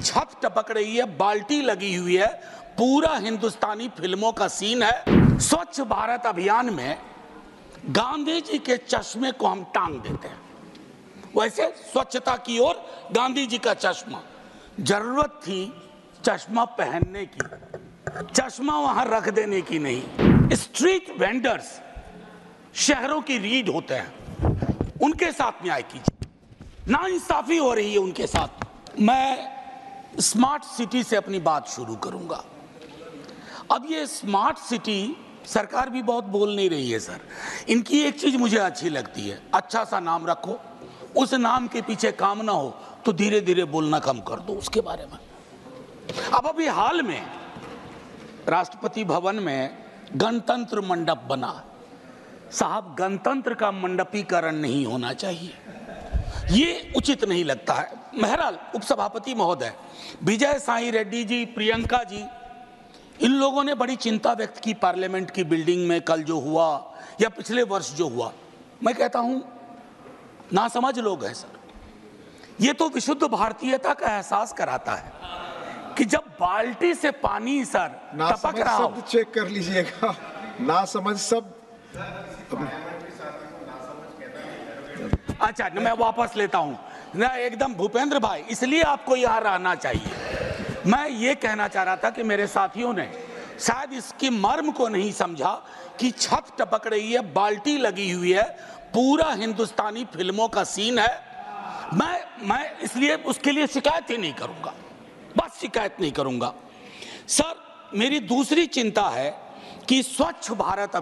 छत टपक रही है, बाल्टी लगी हुई है, पूरा हिंदुस्तानी फिल्मों का सीन है। स्वच्छ भारत अभियान में गांधी जी के चश्मे को हम टांग देते हैं। वैसे स्वच्छता की ओर गांधी जी का चश्मा, जरूरत थी चश्मा पहनने की, चश्मा वहां रख देने की नहीं। स्ट्रीट वेंडर्स शहरों की रीढ़ होते हैं, उनके साथ न्याय कीजिए। नाइंसाफी हो रही है उनके साथ। मैं स्मार्ट सिटी से अपनी बात शुरू करूंगा। अब ये स्मार्ट सिटी सरकार भी बहुत बोल नहीं रही है सर। इनकी एक चीज मुझे अच्छी लगती है, अच्छा सा नाम रखो, उस नाम के पीछे काम ना हो तो धीरे धीरे बोलना कम कर दो उसके बारे में। अब अभी हाल में राष्ट्रपति भवन में गणतंत्र मंडप बना। साहब, गणतंत्र का मंडपीकरण नहीं होना चाहिए, ये उचित नहीं लगता है। बहरहाल उपसभापति महोदय, विजय साई रेड्डी जी, प्रियंका जी, इन लोगों ने बड़ी चिंता व्यक्त की पार्लियामेंट की बिल्डिंग में कल जो हुआ या पिछले वर्ष जो हुआ। मैं कहता हूं नासमझ लोग हैं सर। ये तो विशुद्ध भारतीयता का एहसास कराता है कि जब बाल्टी से पानी सर टपक रहा हो। चेक कर लीजिएगा, नासमझ शब्द। अच्छा, मैं वापस लेता हूं ना, एकदम भूपेंद्र भाई, इसलिए आपको यहां रहना चाहिए। मैं ये कहना चाह रहा था कि मेरे साथियों ने शायद इसकी मर्म को नहीं समझा कि छत टपक रही है, बाल्टी लगी हुई है, पूरा हिंदुस्तानी फिल्मों का सीन है। मैं इसलिए उसके लिए शिकायत ही नहीं करूंगा, बस शिकायत नहीं करूंगा। सर, मेरी दूसरी चिंता है कि स्वच्छ भारत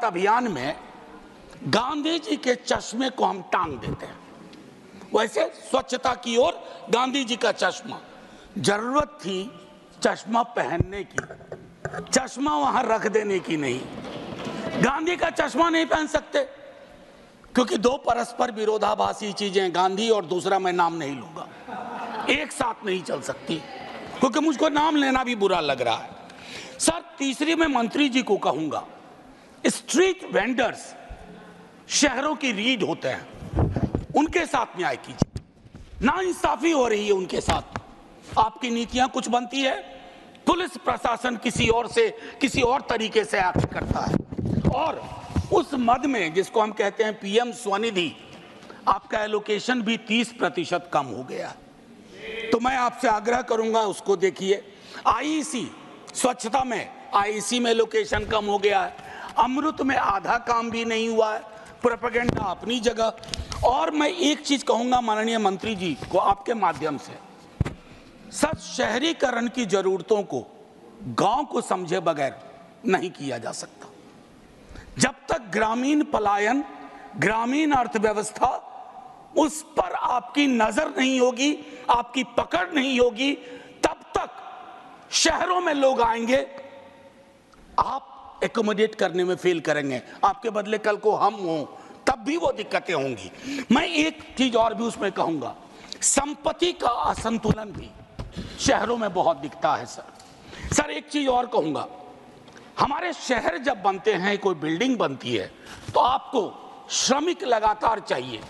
अभियान में गांधी जी के चश्मे को हम टांग देते हैं। वैसे स्वच्छता की ओर गांधी जी का चश्मा, जरूरत थी चश्मा पहनने की, चश्मा वहां रख देने की नहीं। गांधी का चश्मा नहीं पहन सकते क्योंकि दो परस्पर विरोधाभासी चीजें, गांधी और दूसरा मैं नाम नहीं लूंगा, एक साथ नहीं चल सकती क्योंकि मुझको नाम लेना भी बुरा लग रहा है। सर, तीसरी मैं मंत्री जी को कहूंगा, स्ट्रीट वेंडर्स शहरों की रीढ़ होते हैं, उनके साथ न्याय कीजिए। नाइंसाफी हो रही है उनके साथ। आपकी नीतियां कुछ बनती है, पुलिस प्रशासन किसी और तरीके से एक्ट करता है, और उस मद में जिसको हम कहते हैं पीएम स्वनिधि, आपका एलोकेशन भी 30% कम हो गया। तो मैं आपसे आग्रह करूंगा उसको देखिए। आईईसी स्वच्छता में, आईईसी में एलोकेशन कम हो गया है। अमृत में आधा काम भी नहीं हुआ है, प्रोपेगेंडा अपनी जगह। और मैं एक चीज कहूंगा माननीय मंत्री जी को आपके माध्यम से, सर, शहरीकरण की जरूरतों को गांव को समझे बगैर नहीं किया जा सकता। जब तक ग्रामीण पलायन, ग्रामीण अर्थव्यवस्था, उस पर आपकी नजर नहीं होगी, आपकी पकड़ नहीं होगी, तब तक शहरों में लोग आएंगे, आप एकोमोडेट करने में फेल करेंगे। आपके बदले कल को हम हों तब भी वो दिक्कतें होंगी। मैं एक चीज और भी उसमें कहूंगा, संपत्ति का असंतुलन भी शहरों में बहुत दिखता है सर। एक चीज और कहूंगा, हमारे शहर जब बनते हैं, कोई बिल्डिंग बनती है, तो आपको श्रमिक लगातार चाहिए,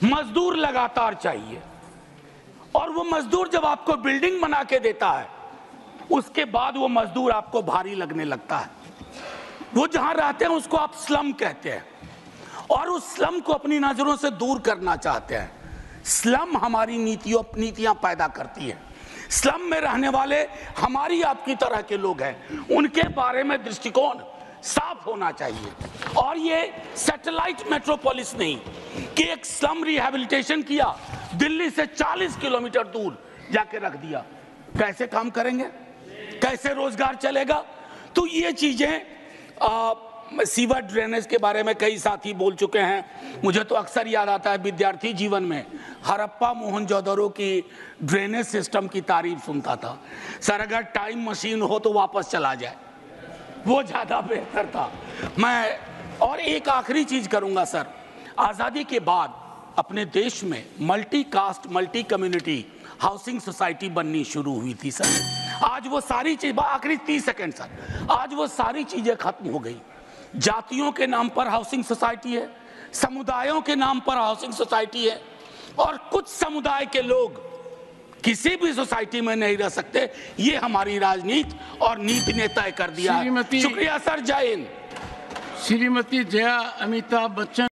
मजदूर लगातार चाहिए, और वो मजदूर जब आपको बिल्डिंग बना के देता है, उसके बाद वो मजदूर आपको भारी लगने लगता है। वो जहां रहते हैं उसको आप स्लम कहते हैं, और उस स्लम को अपनी नजरों से दूर करना चाहते हैं। स्लम हमारी नीतियां पैदा करती है। स्लम में रहने वाले हमारी आपकी तरह के लोग हैं, उनके बारे में दृष्टिकोण साफ होना चाहिए। और ये सैटेलाइट मेट्रोपोलिस नहीं कि एक स्लम रिहैबिलिटेशन किया, दिल्ली से 40 किलोमीटर दूर जाके रख दिया। कैसे काम करेंगे, कैसे रोजगार चलेगा? तो ये चीजें, सीवर ड्रेनेज के बारे में कई साथी बोल चुके हैं। मुझे तो अक्सर याद आता है विद्यार्थी जीवन में हड़प्पा मोहनजोदड़ो की ड्रेनेज सिस्टम की तारीफ सुनता था। सर, अगर टाइम मशीन हो तो वापस चला जाए, वो ज्यादा बेहतर था। मैं और एक आखिरी चीज करूंगा सर, आजादी के बाद अपने देश में multi caste, multi community housing society बननी शुरू हुई थी सर। आज वो सारी चीज, आखिरी 30 सेकंड सर, आज वो सारी चीजें खत्म हो गई। जातियों के नाम पर हाउसिंग सोसाइटी है, समुदायों के नाम पर हाउसिंग सोसाइटी है, और कुछ समुदाय के लोग किसी भी सोसाइटी में नहीं रह सकते। ये हमारी राजनीति और नीति ने तय कर दिया है। शुक्रिया सर, जय हिंद। श्रीमती जया अमिताभ बच्चन।